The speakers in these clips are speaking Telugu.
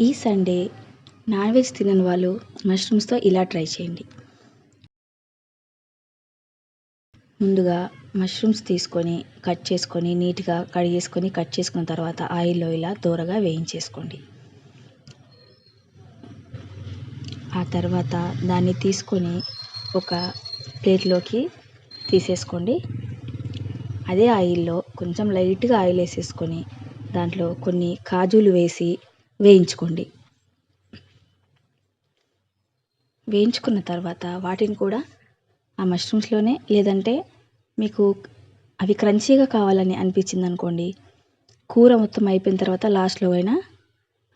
ఈ సండే నాన్ వెజ్ తినని వాళ్ళు మష్రూమ్స్తో ఇలా ట్రై చేయండి. ముందుగా మష్రూమ్స్ తీసుకొని కట్ చేసుకొని నీట్గా కడిగేసుకొని కట్ చేసుకున్న తర్వాత ఆయిల్లో ఇలా దూరగా వేయించేసుకోండి. ఆ తర్వాత దాన్ని తీసుకొని ఒక ప్లేట్లోకి తీసేసుకోండి. అదే ఆయిల్లో కొంచెం లైట్గా ఆయిల్ వేసేసుకొని దాంట్లో కొన్ని కాజులు వేసి వేయించుకోండి. వేయించుకున్న తర్వాత వాటిని కూడా ఆ మష్రూమ్స్లోనే, లేదంటే మీకు అవి క్రంచీగా కావాలని అనిపించింది అనుకోండి, కూర మొత్తం అయిపోయిన తర్వాత లాస్ట్లో అయినా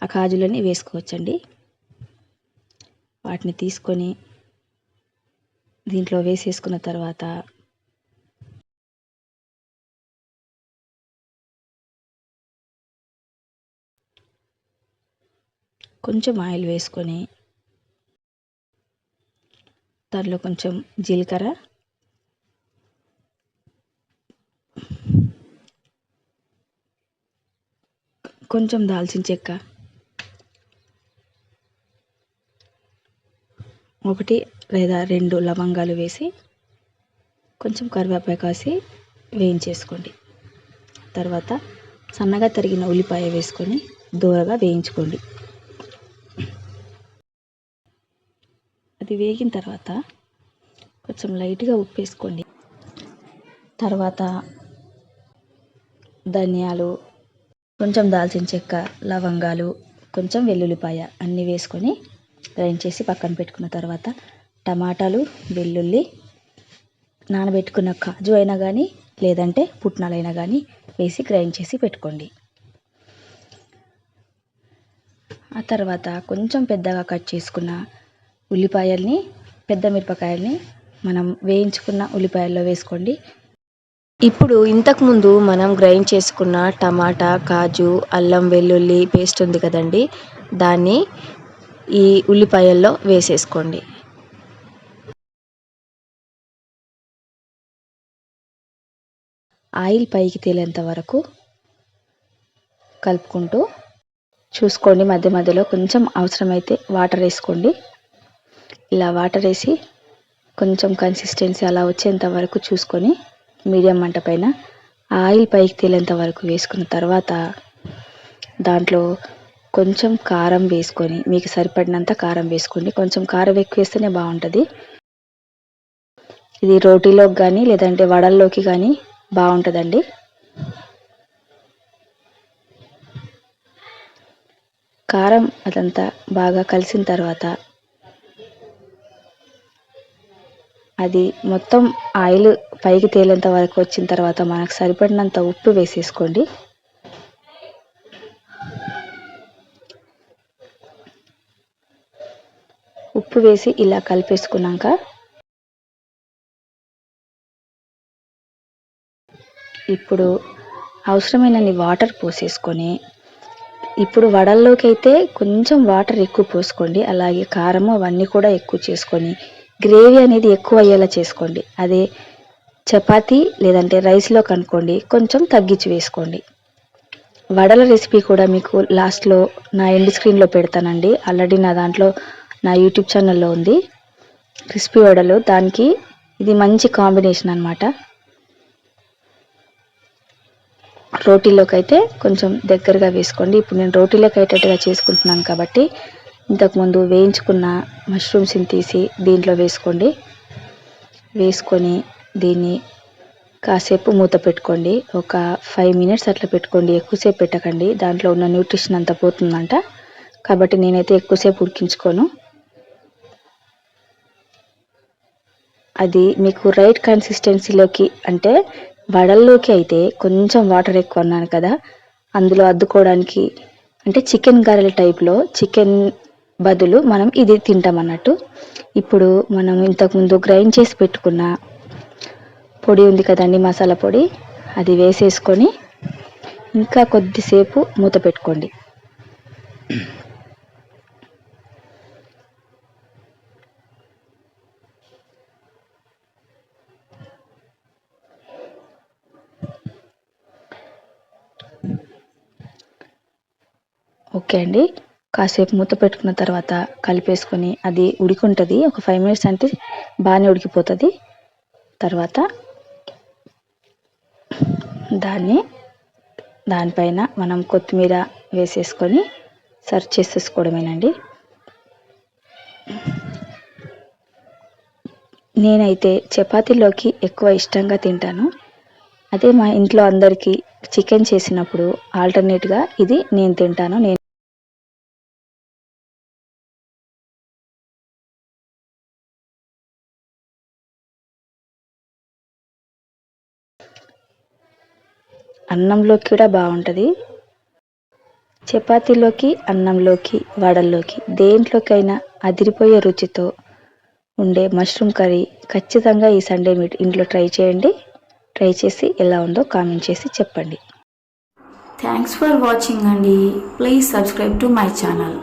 ఆ కాజులని వేసుకోవచ్చండి. వాటిని తీసుకొని దీంట్లో వేసేసుకున్న తర్వాత కొంచెం ఆయిల్ వేసుకొని దాంట్లో కొంచెం జీలకర్ర, కొంచెం దాల్చిన చెక్క, 1 లేదా 2 లవంగాలు వేసి కొంచెం కరివేపాకు వేసి వేయించేసుకోండి. తర్వాత సన్నగా తరిగిన ఉల్లిపాయ వేసుకొని దూరగా వేయించుకోండి. అది వేగిన తర్వాత కొంచెం లైట్గా ఉప్పు వేసుకోండి. తర్వాత ధనియాలు, కొంచెం దాల్చిన చెక్క, లవంగాలు, కొంచెం వెల్లుల్లిపాయ అన్నీ వేసుకొని గ్రైండ్ చేసి పక్కన పెట్టుకున్న తర్వాత టమాటాలు, వెల్లుల్లి, నానబెట్టుకున్న కాజు అయినా కానీ లేదంటే పుట్నాలైనా కానీ వేసి గ్రైండ్ చేసి పెట్టుకోండి. ఆ తర్వాత కొంచెం పెద్దగా కట్ చేసుకున్న ఉల్లిపాయల్ని, పెద్ద మిరపకాయల్ని మనం వేయించుకున్న ఉల్లిపాయల్లో వేసుకోండి. ఇప్పుడు ఇంతకుముందు మనం గ్రైండ్ చేసుకున్న టమాటా, కాజు, అల్లం వెల్లుల్లి పేస్ట్ ఉంది కదండి, దాన్ని ఈ ఉల్లిపాయల్లో వేసేసుకోండి. ఆయిల్ పైకి తేలేంత వరకు కలుపుకుంటూ చూసుకోండి. మధ్య మధ్యలో కొంచెం అవసరమైతే వాటర్ వేసుకోండి. ఇలా వాటర్ వేసి కొంచెం కన్సిస్టెన్సీ అలా వచ్చేంత వరకు చూసుకొని మీడియం మంట పైన ఆయిల్ పైకి తేలేంత వరకు వేసుకున్న తర్వాత దాంట్లో కొంచెం కారం వేసుకొని, మీకు సరిపడినంత కారం వేసుకోండి. కొంచెం కారం ఎక్కువ వేస్తేనే బాగుంటుంది. ఇది రోటీలోకి కానీ లేదంటే వడల్లోకి కానీ బాగుంటుందండి. కారం అదంతా బాగా కలిసిన తర్వాత అది మొత్తం ఆయిల్ పైకి తేలేంత వరకు వచ్చిన తర్వాత మనకు సరిపడినంత ఉప్పు వేసేసుకోండి. ఉప్పు వేసి ఇలా కలిపేసుకున్నాక ఇప్పుడు అవసరమైనన్ని వాటర్ పోసేసుకొని, ఇప్పుడు వడల్లోకి అయితే కొంచెం వాటర్ ఎక్కువ పోసుకోండి. అలాగే కారము అవన్నీ కూడా ఎక్కువ చేసుకొని గ్రేవీ అనేది ఎక్కువ అయ్యేలా చేసుకోండి. అదే చపాతీ లేదంటే రైస్లో కనుక్కోండి కొంచెం తగ్గించి వేసుకోండి. వడల రెసిపీ కూడా మీకు లాస్ట్లో నా ఎండ్ స్క్రీన్లో పెడతానండి. ఆల్రెడీ నా దాంట్లో నా యూట్యూబ్ ఛానల్లో ఉంది క్రిస్పీ వడలు. దానికి ఇది మంచి కాంబినేషన్ అన్నమాట. రోటీలోకి అయితే కొంచెం దగ్గరగా వేసుకోండి. ఇప్పుడు నేను రోటీలోకి అయ్యేటట్టుగా చేసుకుంటున్నాను కాబట్టి ఇంతకుముందు వేయించుకున్న మష్రూమ్స్ని తీసి దీంట్లో వేసుకోండి. వేసుకొని దీన్ని కాసేపు మూత పెట్టుకోండి. ఒక 5 మినిట్స్ అట్లా పెట్టుకోండి. ఎక్కువసేపు పెట్టకండి, దాంట్లో ఉన్న న్యూట్రిషన్ అంతా పోతుందంట. కాబట్టి నేనైతే ఎక్కువసేపు ఉడికించుకోను. అది మీకు రైట్ కన్సిస్టెన్సీలోకి, అంటే వడల్లోకి అయితే కొంచెం వాటర్ ఎక్కువ అన్నాను కదా, అందులో అద్దుకోవడానికి, అంటే చికెన్ గారెల టైప్లో చికెన్ బదులు మనం ఇది తింటాం అన్నట్టు. ఇప్పుడు మనం ఇంతకుముందు గ్రైండ్ చేసి పెట్టుకున్న పొడి ఉంది కదండి, మసాలా పొడి, అది వేసేసుకొని ఇంకా కొద్దిసేపు మూత పెట్టుకోండి. ఓకే అండి, కాసేపు మూత పెట్టుకున్న తర్వాత కలిపేసుకొని అది ఉడికుంటుంది. ఒక 5 మినిట్స్ అంటే బాగానే ఉడికిపోతుంది. తర్వాత దానిపైన మనం కొత్తిమీర వేసేసుకొని సర్వ్ చేసేసుకోవడమేనండి. నేనైతే చపాతీలోకి ఎక్కువ ఇష్టంగా తింటాను. అదే మా ఇంట్లో అందరికీ చికెన్ చేసినప్పుడు ఆల్టర్నేట్గా ఇది నేను తింటాను. అన్నంలోకి కూడా బాగుంటుంది. చపాతీలోకి, అన్నంలోకి, వడల్లోకి దేంట్లోకైనా అదిరిపోయే రుచితో ఉండే మష్రూమ్ కర్రీ ఖచ్చితంగా ఈ సండే మీట్ ఇంట్లో ట్రై చేయండి. ట్రై చేసి ఎలా ఉందో కామెంట్ చేసి చెప్పండి. థ్యాంక్స్ ఫర్ వాచింగ్ అండి. Please subscribe to my channel.